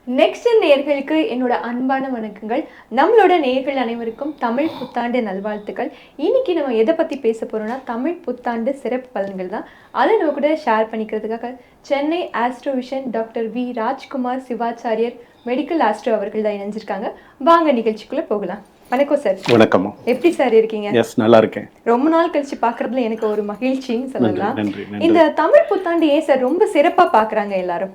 Next நேயர்களுக்கு என்னோட அன்பான வணக்கங்கள். நம்மளோட நேயர்கள் அனைவருக்கும் தமிழ் புத்தாண்டு நல்வாழ்த்துக்கள். இன்னைக்கு நம்ம எதை பற்றி பேச போகிறோம்னா தமிழ் புத்தாண்டு சிறப்பு பலன்கள் தான். அதை நம்ம கூட ஷேர் பண்ணிக்கிறதுக்காக Chennai Astrovision doctor V Rajkumar Sivachariyar medical astro அவர்கள் தான் இணைஞ்சிருக்காங்க. வாங்க நிகழ்ச்சிக்குள்ளே போகலாம். வணக்கம் சார். வணக்கம். எப்படி சார் இருக்கீங்க? எஸ், நல்லா இருக்கேன். ரொம்ப நாள் கழிச்சு பார்க்கறதுல எனக்கு ஒரு மகிழ்ச்சின்னு சொல்லலாம். இந்த தமிழ் புத்தாண்டு ஏன் சார் ரொம்ப சிறப்பாக பார்க்குறாங்க எல்லாரும்?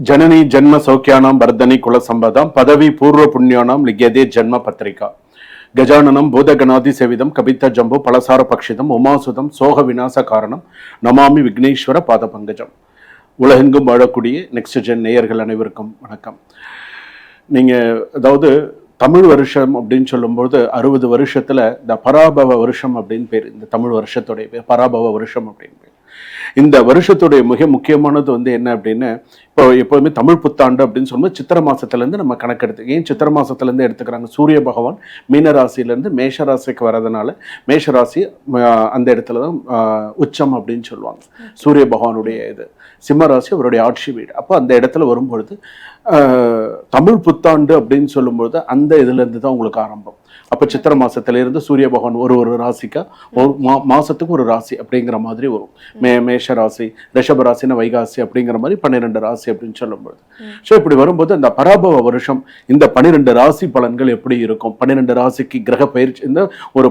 ஜனனி ஜன்ம சௌக்கியானாம் வர்தனி குல சம்பதாம் பதவி பூர்வ புண்ணியானாம் லிக்யதே ஜன்ம பத்திரிகா கஜானனம் பூதகணாதி சேவிதம் கபித்த ஜம்பு பலசார பக்ஷிதம் உமாசுதம் சோக விநாச காரணம் நமாமி விக்னேஸ்வர பாத பங்கஜம். உலகெங்கும் வாழக்கூடிய நெக்ஸ்ட் ஜென் நேயர்கள் அனைவருக்கும் வணக்கம். நீங்கள் அதாவது தமிழ் வருஷம் அப்படின்னு சொல்லும்போது 60 வருஷத்துல இந்த பராபவ வருஷம் அப்படின்னு பேர். இந்த தமிழ் வருஷத்துடைய பேர் பராபவ வருஷம் அப்படின்னு பேர். இந்த வருஷத்துடைய மிக முக்கியமானது என்ன அப்படின்னு இப்போ எப்போதுமே தமிழ் புத்தாண்டு அப்படின்னு சொல்லும்போது சித்திரை மாசத்துலேருந்து நம்ம கணக்கெடுத்து, ஏன் சித்திரை மாசத்துலேருந்து எடுத்துக்கிறாங்க? சூரிய பகவான் மீனராசிலேருந்து மேஷராசிக்கு வர்றதுனால மேஷராசி அந்த இடத்துல தான் உச்சம் அப்படின்னு சொல்லுவாங்க. சூரிய பகவானுடைய இது சிம்மராசி அவருடைய ஆட்சி வீடு. அப்போ அந்த இடத்துல வரும்பொழுது தமிழ் புத்தாண்டு அப்படின்னு சொல்லும்பொழுது அந்த இதுலேருந்து தான் உங்களுக்கு ஆரம்பம். அப்போ சித்திரை மாசத்திலிருந்து சூரிய பகவான் ஒரு ராசிக்கா ஒரு மாசத்துக்கு ஒரு ராசி அப்படிங்கிற மாதிரி வரும். மேஷ ராசி, ரிஷப ராசினா வைகாசி அப்படிங்கிற மாதிரி 12 ராசி அப்படின்னு சொல்லும்போது, ஸோ இப்படி வரும்போது அந்த பராபவ வருஷம் இந்த 12 ராசி பலன்கள் எப்படி இருக்கும், 12 ராசிக்கு கிரக பயிற்சி, இந்த ஒரு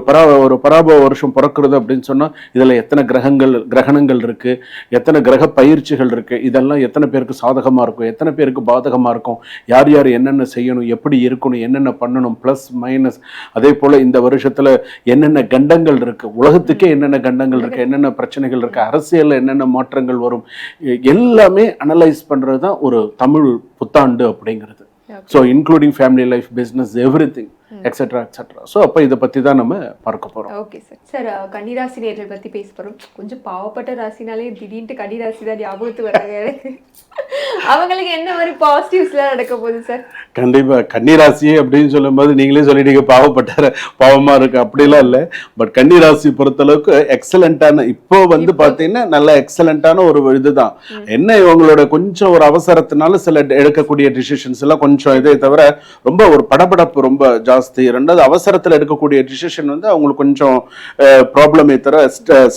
பராபவ வருஷம் பிறக்கிறது அப்படின்னு சொன்னா இதுல எத்தனை கிரகணங்கள் இருக்கு, எத்தனை கிரக பயிற்சிகள் இருக்கு, இதெல்லாம் எத்தனை பேருக்கு சாதகமா இருக்கும், எத்தனை பேருக்கு பாதகமா இருக்கும், யார் யார் என்னென்ன செய்யணும், எப்படி இருக்கணும், என்னென்ன பண்ணணும், பிளஸ் மைனஸ். அதே போல இந்த வருஷத்துல என்னென்ன கண்டங்கள் இருக்கு, உலகத்துக்கே என்னென்ன கண்டங்கள் இருக்கு, என்னென்ன பிரச்சனைகள் இருக்கு, அரசியல்ல என்னென்ன மாற்றங்கள் வரும், எல்லாமே அனலைஸ் பண்றதுதான் ஒரு தமிழ் புத்தாண்டு அப்படிங்கிறது. So including family life, business, everything etcetera etcetera. So அப்போ இதை பற்றி தான் நம்ம பார்க்க போகிறோம். Okay sir. சார் கன்னிராசி நேயர்கள் பற்றி பேச போகிறோம். கொஞ்சம் பாவப்பட்ட ராசினாலே திடீர்னு கன்னிராசி தான் ஞாபகத்து வராங்க எனக்கு. அவங்களுக்கு என்ன மாதிரி பாசிட்டிவ்ஸ்லாம் நடக்க போகுது சார்? கண்டிப்பாக கன்னிராசி அப்படின்னு சொல்லும்போது நீங்களே சொல்லிட்டீங்க பாவப்பட்ட பாவமாக இருக்கு, அப்படிலாம் இல்லை. பட் கன்னிராசி பொறுத்தளவுக்கு எக்ஸலண்ட்டான இப்போ பார்த்தீங்கன்னா நல்ல எக்ஸலண்ட்டான ஒரு இதுதான். என்ன இவங்களோட கொஞ்சம் ஒரு அவசரத்தினால சில எடுக்கக்கூடிய டிசிஷன்ஸ் எல்லாம் கொஞ்சம் இதே தவிர ரொம்ப ஒரு படபடப்பு ரொம்ப ஜாஸ்தி. ரெண்டாவது அவசரத்தில் எடுக்கக்கூடிய டிசிஷன் அவங்களுக்கு கொஞ்சம் ப்ராப்ளமே தவிர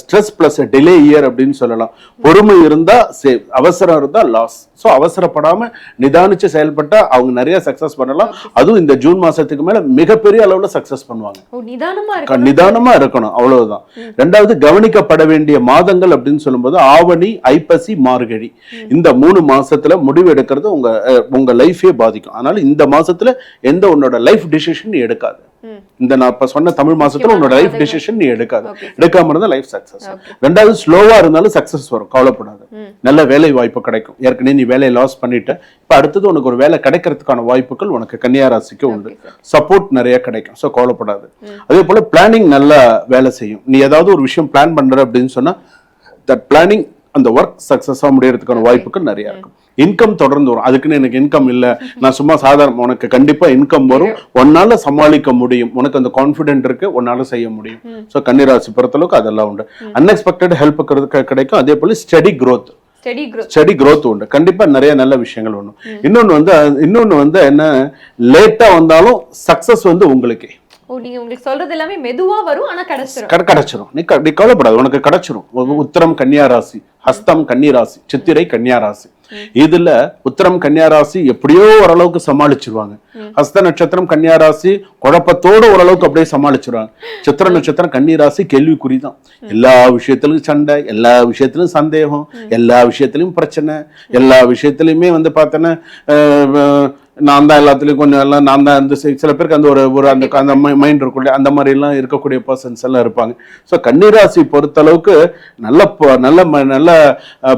ஸ்ட்ரெஸ் பிளஸ் டிலே இயர் அப்படின்னு சொல்லலாம். பொறுமை இருந்தா சேவ், அவசரம் இருந்தா லாஸ். ஸோ அவசரப்படாம நிதானிச்சு செயல்பட்டா அவங்க நிறைய சக்சஸ் பண்ணலாம். அதுவும் இந்த ஜூன் மாசத்துக்கு மேல மிகப்பெரிய அளவுல சக்சஸ் பண்ணுவாங்க. நிதானமா இருக்கணும், அவ்வளவுதான். ரெண்டாவது கவனிக்கப்பட வேண்டிய மாதங்கள் அப்படின்னு சொல்லும்போது ஆவணி, ஐப்பசி, மார்கழி, இந்த 3 மாசத்துல முடிவு எடுக்கிறது உங்க லைஃபே பாதிக்கும். அதனால இந்த மாசத்துல எந்த உன்னோட லைஃப் டிசிஷன் நீ எடுக்காது. இந்த நான் இப்ப சொன்ன தமிழ் மாசத்துல உன்னோட லைஃப் டிசிஷன் நீ எடுக்காம இருந்தா லைஃப் சக்சஸ். ரெண்டாவது ஸ்லோவா இருந்தாலும் சக்சஸ் வரும், கவலைப்படாது. நல்ல வேலை வாய்ப்பு கிடைக்கும். ஏற்கனவே நீ வேலையை லாஸ் பண்ணிட்ட, இப்ப அடுத்தது உனக்கு ஒரு வேலை கிடைக்கிறதுக்கான வாய்ப்புகள் உனக்கு கன்னியா ராசிக்கு உண்டு. சப்போர்ட் நிறைய கிடைக்கும், சோ கவலைப்படாது. அதே போல பிளானிங் நல்லா வேலை செய்யும். நீ ஏதாவது ஒரு விஷயம் பிளான் பண்ற அப்படின்னு சொன்னா தட் பிளானிங் அந்த ஒர்க் சக்சஸா முடியறதுக்கான வாய்ப்புகள் நிறைய இருக்கும். இன்கம் தொடர்ந்து வரும். அதுக்குன்னு எனக்கு இன்கம் இல்லை, நான் சும்மா சாதாரண, உனக்கு கண்டிப்பா இன்கம் வரும், உன்னால சமாளிக்க முடியும், உனக்கு அந்த கான்பிடென்ட் இருக்கு, உன்னால செய்ய முடியும். ஸோ கன்னிராசி பொறுத்தளவுக்கு அதெல்லாம் உண்டு. அன்எக்ஸ்பெக்டட் ஹெல்ப் கிடைக்கும். அதே போல ஸ்டடி growth உண்டு. கண்டிப்பா நிறைய நல்ல விஷயங்கள் ஒண்ணு. இன்னொன்னு என்ன, லேட்டா வந்தாலும் சக்சஸ் உங்களுக்கே. உங்களுக்கு சொல்றது எல்லாமே மெதுவா வரும், ஆனா கிடைச்சிரும். நீ கவலைப்படாது, உனக்கு கிடைச்சிரும். உத்திரம் கன்னியா ராசி, ஹஸ்தம் கன்னி ராசி, சித்திரை கன்னியா ராசி. இதுல உத்திரம் கன்னியா ராசி எப்படியோ ஓரளவுக்கு சமாளிச்சிருவாங்க. ஹஸ்த நட்சத்திரம் கன்னியா ராசி குழப்பத்தோட ஓரளவுக்கு அப்படியே சமாளிச்சிருவாங்க. சித்திர நட்சத்திரம் கன்னி ராசி கேள்விக்குறிதான். எல்லா விஷயத்திலும் சண்டை, எல்லா விஷயத்திலும் சந்தேகம், எல்லா விஷயத்திலும் பிரச்சனை, எல்லா விஷயத்திலுமே பார்த்தோன்னா நான் தான் எல்லாத்துலயும் கொஞ்சம் எல்லாம் நான் தான் இருந்து, சில பேருக்கு அந்த ஒரு அந்த மைண்ட் இருக்குள்ள அந்த மாதிரி எல்லாம் இருக்கக்கூடிய பர்சன்ஸ் எல்லாம் இருப்பாங்க. ஸோ கன்னிராசி பொறுத்தளவுக்கு நல்ல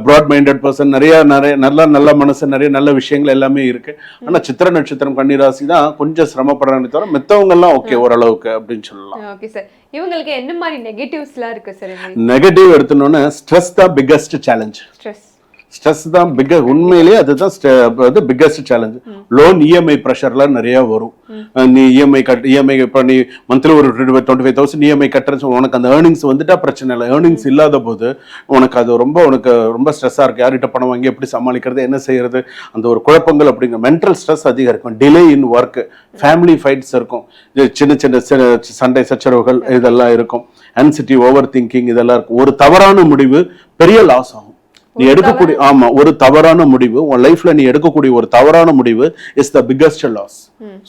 ப்ராட் மைண்டட் பர்சன், நிறைய நல்ல மனசு, நிறைய நல்ல விஷயங்கள் எல்லாமே இருக்கு. ஆனா சித்திர நட்சத்திரம் கன்னிராசி தான் கொஞ்சம் சிரமப்படுறாங்க தவிர மித்தவங்க எல்லாம் ஓகே ஓரளவுக்கு அப்படின்னு சொல்லலாம். Okay sir. இவங்களுக்கு என்ன மாதிரி நெகட்டிவ்ஸ்லாம் இருக்கு சார்? நெகட்டிவ் எடுத்தோம்னா ஸ்ட்ரெஸ் தான் பிக்கஸ்ட் சேலஞ்ச். ஸ்ட்ரெஸ் தான் உண்மையிலேயே அதுதான் பிக்கஸ்ட் சேலஞ்ச். லோன் இஎம்ஐ ப்ரெஷர்லாம் நிறைய வரும். நீ இஎம்ஐ இப்போ நீ மந்த்லி ஒரு 25,000 இஎம்ஐ கட்டுறது, உனக்கு அந்த ஏர்னிங்ஸ் வந்துட்டா பிரச்சனை இல்லை. ஏர்னிங்ஸ் இல்லாத போது உனக்கு அது உனக்கு ரொம்ப ஸ்ட்ரெஸ்ஸாக இருக்கு. யார்கிட்ட பணம் வாங்கி எப்படி சமாளிக்கிறது, என்ன செய்யறது, அந்த ஒரு குழப்பங்கள் அப்படிங்கிற மென்டல் ஸ்ட்ரெஸ் அதிகம் இருக்கும். Delay in work, family fights இருக்கும், சின்ன சின்ன சண்டை சச்சரவுகள் இதெல்லாம் இருக்கும். ஆன்சிட்டி, ஓவர் திங்கிங் இதெல்லாம் இருக்கும். ஒரு தவறான முடிவு பெரிய லாஸ் ஆகும். நீ எடுக்கக்கூடிய ஒரு தவறான முடிவு உன் லைஃப்ல நீ எடுக்கக்கூடிய ஒரு தவறான முடிவு is the biggest loss.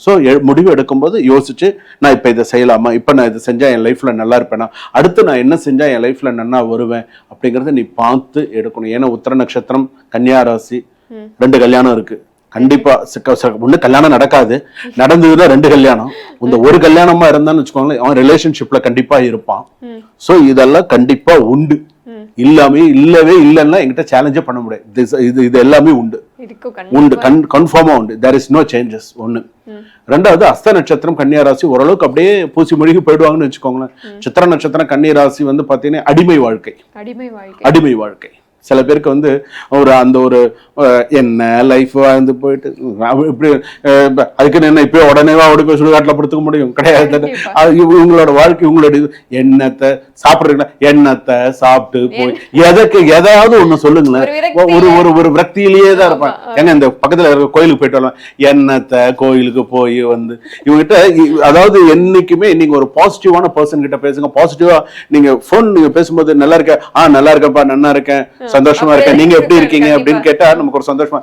So முடிவு எடுக்கும்போது யோசிச்சு, நான் இப்ப இதை செய்யலாமா, இப்ப நான் இதை செஞ்சா என் லைஃப்ல நல்லா இருப்பேனா, அடுத்து நான் என்ன செஞ்சா என் லைஃப்ல நல்லா வருவேன் அப்படிங்கறத நீ பார்த்து எடுக்கணும். ஏன்னா உத்திர நட்சத்திரம், கன்னியா ராசி, 2 கல்யாணம் இருக்கு. கண்டிப்பா ஒண்ணு கல்யாணம் நடக்காது, நடந்ததுல 2 கல்யாணம். இந்த ஒரு கல்யாணமா இருந்தான்னு வச்சுக்கோங்களேன், அவன் ரிலேஷன்ஷிப்ல கண்டிப்பா இருப்பான். சோ இதெல்லாம் கண்டிப்பா உண்டு. இல்லவே இல்லைன்னா என்கிட்ட சேலஞ்சே பண்ண முடியாது. இது எல்லாமே உண்டு, கன்ஃபார்மா உண்டு. There is no changes. ஒண்ணு. ரெண்டாவது, அஸ்த நட்சத்திரம், கன்னியா ராசி ஓரளவுக்கு அப்படியே பூசி மொழிக்கு போயிடுவாங்கன்னு வச்சுக்கோங்களேன். சித்திர நட்சத்திரம், கன்னியா ராசி பாத்தீங்கன்னா அடிமை வாழ்க்கை. சில பேருக்கு அந்த ஒரு என்ன லைஃப் வாழ்ந்து போயிட்டு இப்படி அதுக்குன்னு என்ன இப்ப உடனே ஓடி போய் சுடுகாட்டில் படுத்துக்க முடியும்? கிடையாது. இவங்களோட வாழ்க்கை, உங்களோட எண்ணத்தை சாப்பிடுறீங்களா, எண்ணத்தை சாப்பிட்டு போய் ஏதாவது ஒண்ணு சொல்லுங்களேன். ஒரு விரக்தியிலேயே தான் இருப்பாங்க. ஏன்னா இந்த பக்கத்துல இருக்க கோயிலுக்கு போயிட்டு வரலாம், எண்ணத்தை கோயிலுக்கு போய் இவங்ககிட்ட, அதாவது என்னைக்குமே நீங்க ஒரு பாசிட்டிவான பர்சன் கிட்ட பேசுங்க. பாசிட்டிவா நீங்க நீங்க பேசும்போது நல்லா இருக்க, நல்லா இருக்கப்பா, நல்லா இருக்கேன், சந்தோஷமா இருக்கேன், நீங்க எப்படி இருக்கீங்க அப்படின்னு கேட்டா நமக்கு ஒரு சந்தோஷமா.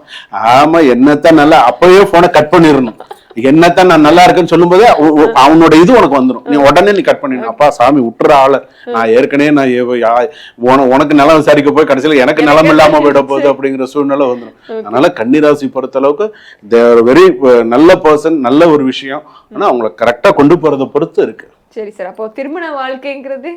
ஆமா, என்னத்தான் நல்லா, அப்பவே போனை கட் பண்ணிடணும். என்னத்தான் நான் நல்லா இருக்கேன்னு சொல்லும் போது அவனோட இது உனக்கு வந்துடும். நீ உடனே நீ கட் பண்ணிடணும். அப்பா சாமி விட்டுற ஆள, நான் ஏற்கனவே உனக்கு நிலம் விசாரிக்க போய் கடைசியில எனக்கு நிலம் இல்லாம போயிட போகுது அப்படிங்கிற சூழ்நிலை வந்துடும். அதனால கன்னிராசி பொறுத்த அளவுக்கு வெரி நல்ல பர்சன், நல்ல ஒரு விஷயம். ஆனா அவங்களை கரெக்டா கொண்டு போறதை பொறுத்து இருக்கு. சரி சார், அப்போ திருமண வாழ்க்கைங்கிறது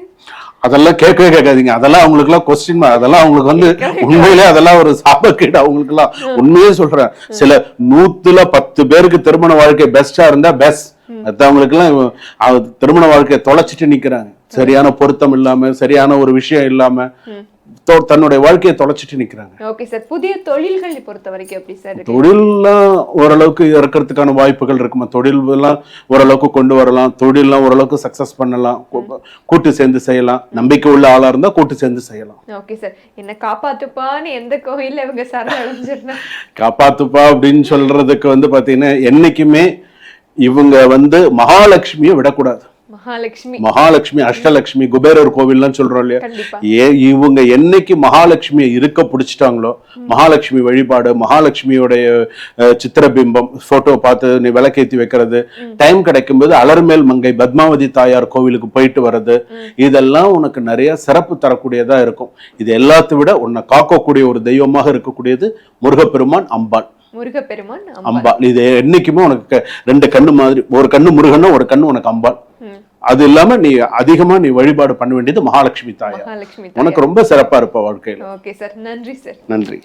அதெல்லாம் கேட்கவே கேட்காதீங்க. அதெல்லாம் அவங்களுக்கு எல்லாம் கொஸ்டின், அதெல்லாம் அவங்களுக்கு உண்மையிலே அதெல்லாம் ஒரு சாபக்கேடு. அவங்களுக்கு எல்லாம் உண்மையே சொல்றேன், சில 100-10 பேருக்கு திருமண வாழ்க்கை பெஸ்டா இருந்தா பெஸ்ட். மற்றவங்களுக்கு எல்லாம் திருமண வாழ்க்கையை தொலைச்சிட்டு நிக்கிறாங்க. சரியான பொருத்தம் இல்லாம, சரியான ஒரு விஷயம் இல்லாம தன்னுடைய வாழ்க்கையை தொலைச்சிட்டு நிக்கிறாங்க. ஓகே சார், புதிய தொழில்கள் பொறுத்த வரைக்கும் எப்படி சார்? தொழில்லாம் ஓரளவுக்கு இறக்கிறதுக்கான வாய்ப்புகள் இருக்குமா? தொழில் எல்லாம் ஓரளவுக்கு கொண்டு வரலாம். தொழில்லாம் ஓரளவுக்கு சக்சஸ் பண்ணலாம். கூட்டு சேர்ந்து செய்யலாம். நம்பிக்கை உள்ள ஆளா இருந்தா கூட்டு சேர்ந்து செய்யலாம். ஓகே சார், என்ன காப்பாத்துப்பான்னு எந்த கோயில்ல இவங்க சரணடைஞ்சிருந்தா காப்பாத்துப்பா அப்படின்னு சொல்றதுக்கு பாத்தீங்கன்னா, என்னைக்குமே இவங்க மகாலட்சுமியை விடக்கூடாது. மகாலட்சுமி, அஷ்டலட்சுமி, குபேரர் கோவில்லாம் சொல்றோம் இல்லையா, இவங்க என்னைக்கு மகாலட்சுமியை இருக்க பிடிச்சிட்டாங்களோ, மகாலட்சுமி வழிபாடு, மகாலட்சுமியோடைய சித்திரபிம்பம் போட்டோ பார்த்து நீ விளக்கேத்தி வைக்கிறது, டைம் கிடைக்கும் போது அலர்மேல் மங்கை பத்மாவதி தாயார் கோவிலுக்கு போயிட்டு வர்றது, இதெல்லாம் உனக்கு நிறைய சிறப்பு தரக்கூடியதா இருக்கும். இது எல்லாத்தை விட உன்னை காக்கக்கூடிய ஒரு தெய்வமாக இருக்கக்கூடியது முருகப்பெருமான், அம்பாள். அம்பாள் இது என்னைக்குமே உனக்கு 2 கண்ணு மாதிரி, ஒரு கண்ணு முருகனும் ஒரு கண்ணு உனக்கு அம்பாள். அது இல்லாம நீ அதிகமா வழிபாடு பண்ண வேண்டியது மகாலட்சுமி தாயார். உனக்கு ரொம்ப சிறப்பா இருப்ப வாழ்க்கையில. ஓகே சார், நன்றி சார். நன்றி.